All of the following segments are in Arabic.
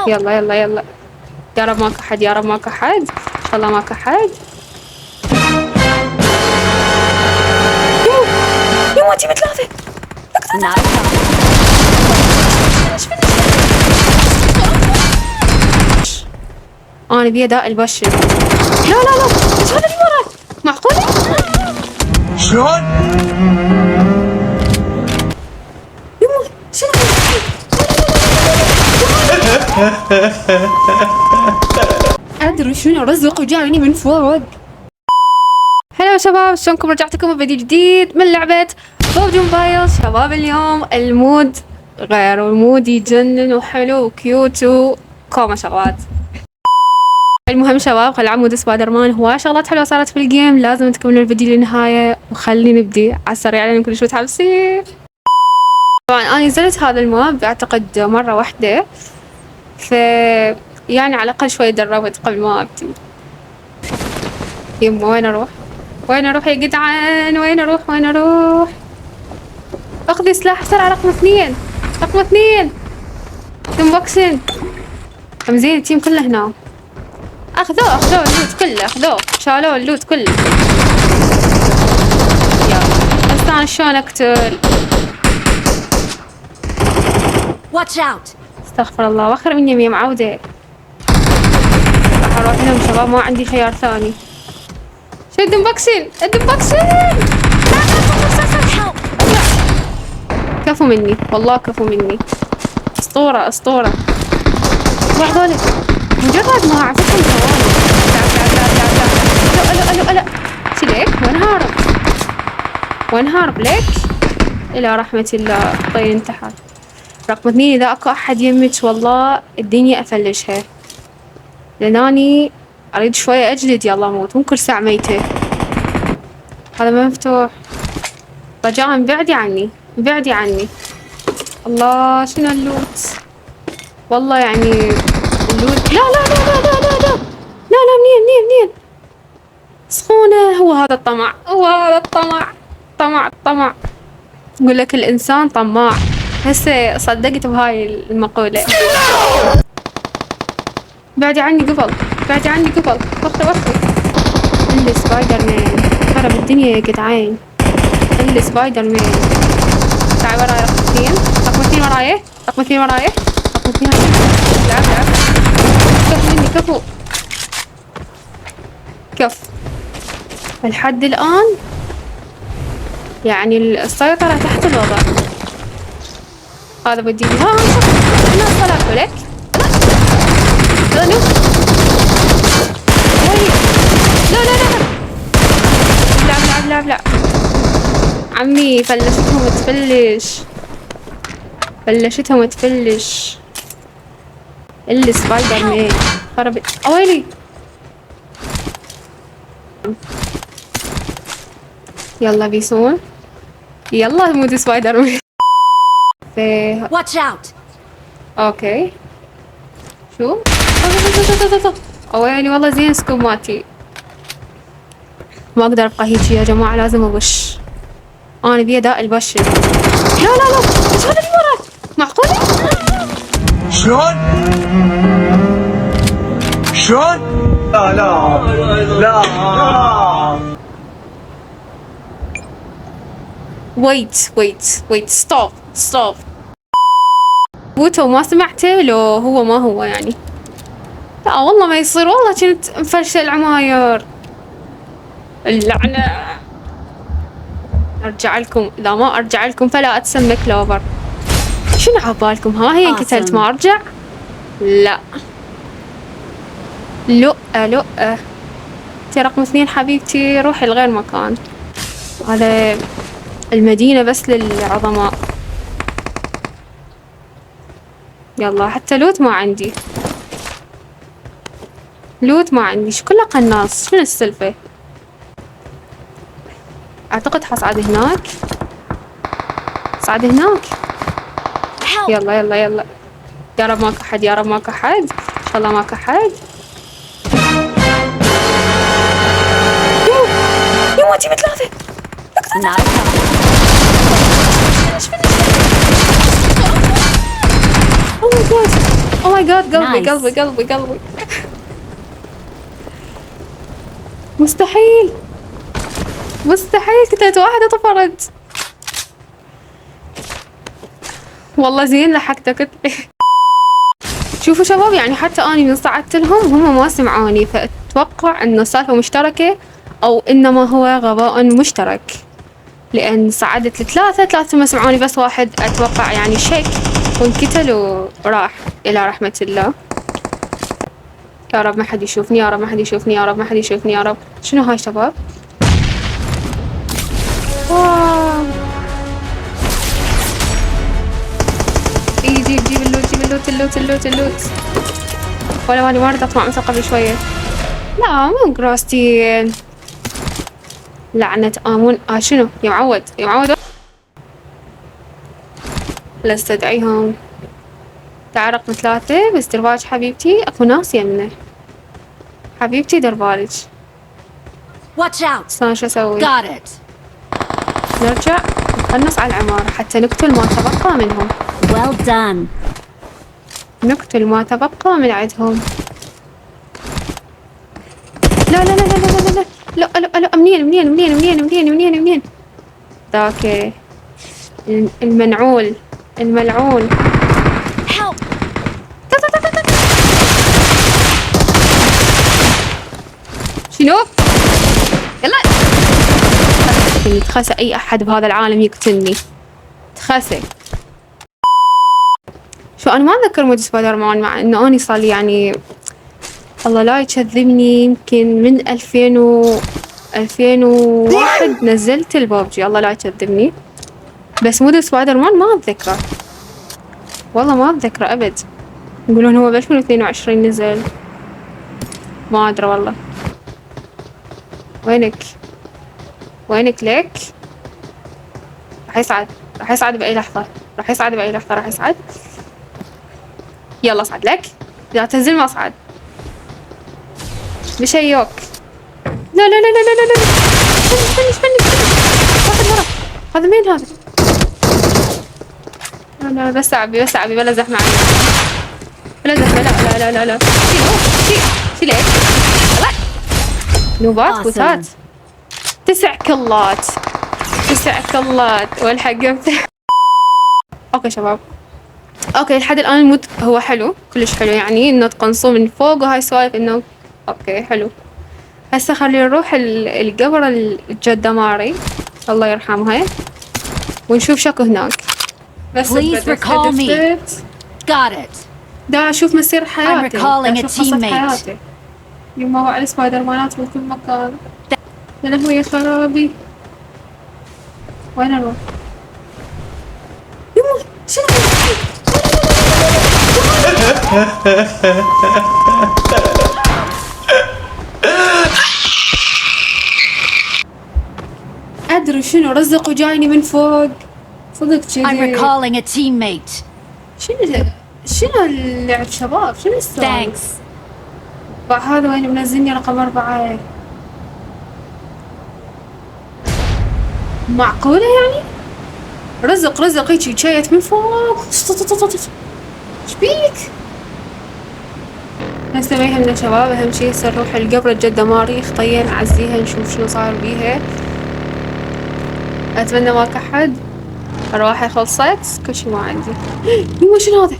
يلا يلا يلا، يا رب ماك أحد، يا رب ماك أحد، إن شاء الله ماك أحد. يا موتي بثلاثة. أنا بي أداء البشر. لا لا لا، إيش هذا اللي وراي؟ معقولة؟ شلون؟ يمو شنو أدري شنو رزق وجاني من فوق. هلا شباب، شلونكم؟ رجعت لكم بفيديو جديد من لعبة ببجي موبايل. شباب اليوم المود غير، والمود يجنن وحلو وكيوت وكوما شغلات. المهم شباب، خل عمود سبايدر مان هواي شغلات حلوة صارت في الجيم، لازم تكملوا الفيديو للنهاية. وخلي نبدي على السريع لأن كل شوي متحمسين. طبعا أنا نزلت هذا الماب أعتقد مرة واحدة، يعني على الأقل شوي دربت قبل ما أبدي. يما وين أروح؟ وين أروح يا جدعان؟ وين أروح؟ وين أروح؟ أخذي سلاح بسرعة، رقم 2، رقم 2 انبوكسن. زين التيم كله هنا. أخذوه اللوت كله، أخذوه شالوه اللوت كله. يلا بس أنا شلون أقتل؟ Watch out! استغفر الله، واخر من يمي معودة. راح اروح لهم شباب، ما عندي خيار ثاني. شد انبوكسين، انبوكسين. لا كفو مني والله، كفو مني. اسطورة اسطورة. وهذول مجرد ما اعرفهم ثواني. لا لا شو ليك؟ وين هارب؟ وين هارب ليك؟ الى رحمة الله. طيب انتحر. رقم 2 إذا أكو أحد يمك والله الدنيا أفلشها، لأن أني أريد شوية أجلد. يلا موت، مو كل ساعة ميتة. هذا مفتوح. رجاء بعدي عني، بعدي عني. الله شنو اللوت؟ والله يعني اللوت. لا لا لا لا لا لا لا لا لا، منين سخونة. هو هذا الطمع، هو هذا الطمع. طمع. يقول لك الإنسان طماع. هسه صدقت بهاي المقولة. بعدي عني قبل، بعدي عني قبل. وخري السبايدر مان خرب الدنيا يا جدعان. السبايدر مان. تعال وراي رقم 2، رقم 2 وراي، رقم 2 وراي، رقم 2. لعب كفو مني، كفو كف. لحد الآن يعني السيطرة تحت الوضع. هذا بدي ها الناس طلعوا لك. لا لا لا عمي فلشتهم تفلش. السبايدر مان خربت. ويلي يلا بيسون، يلا مود سبايدر مان. Watch out! اوكي شو؟ ويلي والله زين سكوماتي. ما اقدر ابقى هيجي يا جماعة، لازم ابش. انا بي اداء البشر. لا ايش هذا اللي وراي؟ معقولة؟ شلون؟ لا ويت ستوب. بوتو ما سمعته؟ لو هو ما هو يعني. لا والله ما يصير، والله كنت مفرشة العماير. اللعنة. ارجع لكم، اذا ما ارجع لكم فلا اتسمى كلوفر. شنو عبالكم؟ ها هي انقتلت ما ارجع؟ لا انتي رقم 2 حبيبتي، روحي لغير مكان. هذا المدينة بس للعظماء. يلا حتى لوت ما عندي، شو كله قناص. شنو السالفة؟ اعتقد حصعد هناك. يلا يا رب ماك احد، يا رب ماك احد، ان شاء الله ماك احد. يا موتي بثلاثة. اوه ماي جاد، قلبي Nice. قلبي قلبي قلبي. مستحيل مستحيل، قتلت واحدة طفرت. والله زين لحقتك. شوفوا شباب، يعني حتى أنا من صعدت لهم هم ما سمعوني، فأتوقع إنه السالفة مشتركة أو إنما هو غباء مشترك، لأن صعدت ثلاثة ما سمعوني، بس واحد أتوقع يعني شك وانقتل وراح إلى رحمة الله. يا رب ما حد يشوفني، يا رب ما حد يشوفني، يا رب ما حد يشوفني، يا رب. شنو هاي شباب؟ واو. جيب اللوت، جيب اللوت اللوت اللوت اللوت. ولا ماني واردة أطلع مثل قبل شوية. لا مو جراستي. لعنة آمون. شنو يا معود يا معود. لا استدعيهم. تعال رقم 3 بس دربالج حبيبتي، اكو ناس يمنا. حبيبتي دربالج. Watch out. شلون شو اسوي؟ Got it. نرجع نخلص على العمارة حتى نقتل ما تبقى منهم. Well done. نقتل ما تبقى من عندهم. لا لا لا لا لا لا لا لا لا لا. منين ذاك المنعول الملعون. Help. شنو؟ يلا تخسى اي احد بهذا العالم يقتلني. تخسى. شو انا ما اتذكر مود سبايدر مان، مع انه اني صار لي يعني الله لا يكذبني يمكن من 2001 نزلت البابجي، الله لا يكذبني. بس مود سبايدر مان ما اتذكره، والله ما اتذكره ابد. يقولون هو ب 2022 نزل، ما ادري والله. وينك ليك؟ راح يصعد بأي لحظة، راح يصعد. يلا اصعد لك، إذا تنزل ما اصعد. بشيوك. لا لا لا لا لا لا لا. استني. واحد ورا. هذا مين هذا؟ لا بس عبي بلا زحمة علي. بلا زحمة. لا. شيل هيك. نوبات بوسات. 9 كلات والحقمته. اوكي شباب، اوكي لحد الان المود هو حلو، كلش حلو، يعني انه تقنصوه من فوق وهاي السوالف انه اوكي حلو. هسه خلينا نروح القبر الجدة ماري الله يرحمها ونشوف شكو هناك. بس Please recall me. Got it. دا اشوف مسير حياتي. I'm recalling دا a أشوف قصة teammate. حياتي. يما هو على سبايدر مانات من كل مكان. يا لهوي يا خرابي. وين اروح؟ يما شنو؟ ادري شنو رزق وجايني من فوق صدق I'm كذي. recalling a teammate. شنو اللعب شباب؟ شنو السالفة؟ Thanks. هذا وين منزلني رقم 4؟ معقولة يعني؟ رزق هيجي جايت من فوق. ايش بيك؟ هسه ما يهمنا شباب، اهم شي هسه نروح القبر الجدة ماري خطية نعزيها نشوف شنو صار بيها. اتمنى ما كحد، الرواحي خلصت، كل شي ما عندي. يما شنو هذا؟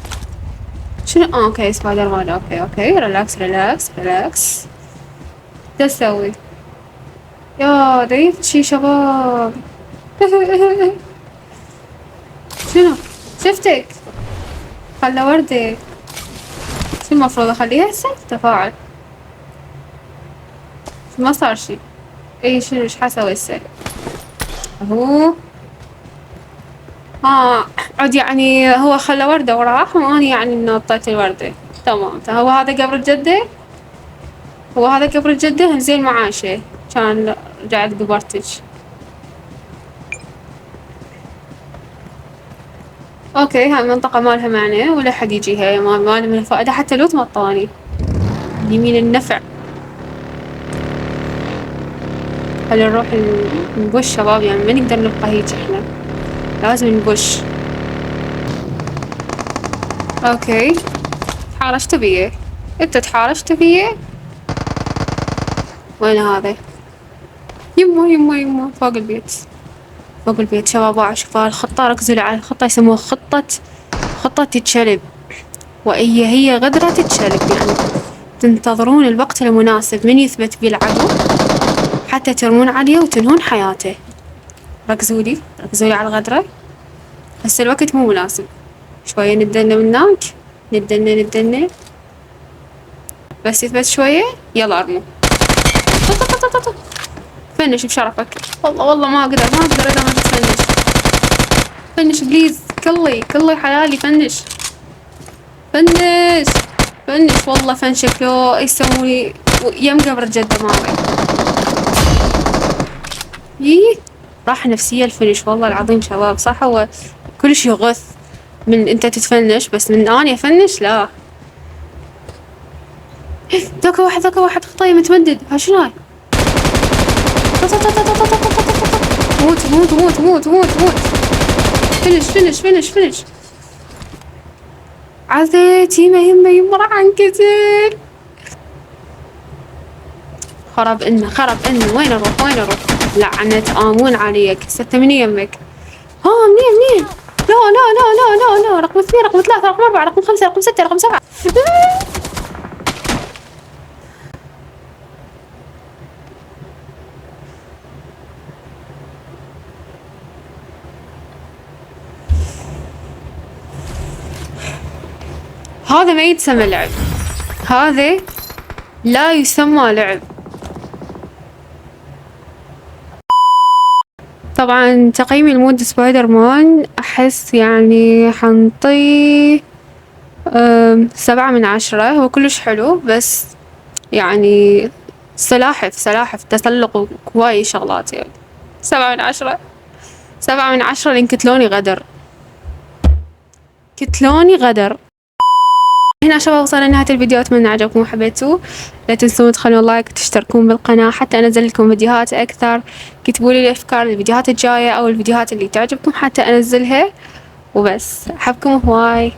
شنو؟ اوكي سبايدر مان. اوكي ريلاكس. دا اسوي؟ يا دا شي شباب. شنو؟ شفتك خلى وردة. شو المفروض اخليها هسه؟ تفاعل ما صار شي. اي شنو ايش حسوي هسه؟ اهو عود يعني هو خلى وردة وراح واني يعني انه طيت الوردة. تمام. هو هذا قبر الجدة. زين معاشه كان رجعت قبرتج. اوكي هاي المنطقة مالها معنى ولا حد يجيها، ما من الفائدة، حتى لوت ما طاني. يمين النفع. خلينا نروح نبش شباب، يعني ما نقدر نبقى هيك، احنا لازم نبش. اوكي تحارشت فيه؟ انت تحارشت فيه؟ وين هذا؟ يمه يمه يمه فوق البيت، فوق البيت شباب. شوفوا الخطة، ركزوا لي على الخطة، يسموها خطة الشلب، هي غدرة الشلب. يعني تنتظرون الوقت المناسب من يثبت بالعدو حتى ترمون عليه وتنهون حياته. ركزوا لي على الغدرة. هسه الوقت مو مناسب، شوية ندنا من هناك، ندنا بس يثبت شوية، يلا ارموا. فنش بشرفك. والله ما اقدر اذا ما تفنش. فنش بليز، كلي حلالي، فنش والله فنشك لو يسوي يم قبر جدة ماري. راح نفسية الفنش والله العظيم شباب. صح هو كلش يغث من انت تتفنش، بس من اني افنش لا. ذاك واحد خطاي متمدد. ها شنو هاي؟ موت. فنش. عزيتي ما يمه راح انقتل. خرب انه وين اروح؟ لعنة امون عليك. ستة من يمك. منين؟ لا، رقم 2، رقم 3، رقم 4، رقم 5، رقم 6، رقم 7. هذا ما يتسمى لعب، هذا لا يسمى لعب. طبعا تقييمي لمود سبايدر مان أحس يعني حنطيه 7/10. هو كلش حلو، بس يعني سلاحف تسلق هواي شغلات. يعني 7/10 لأن كتلوني غدر. هنا شباب وصلنا لنهاية الفيديو، اتمنى عجبكم وحبيتوه. لا تنسون تخلون لايك وتشتركون بالقناة حتى انزل لكم فيديوهات اكثر. كتبوا لي الافكار للفيديوهات الجاية او الفيديوهات اللي تعجبكم حتى انزلها. وبس احبكم هواي.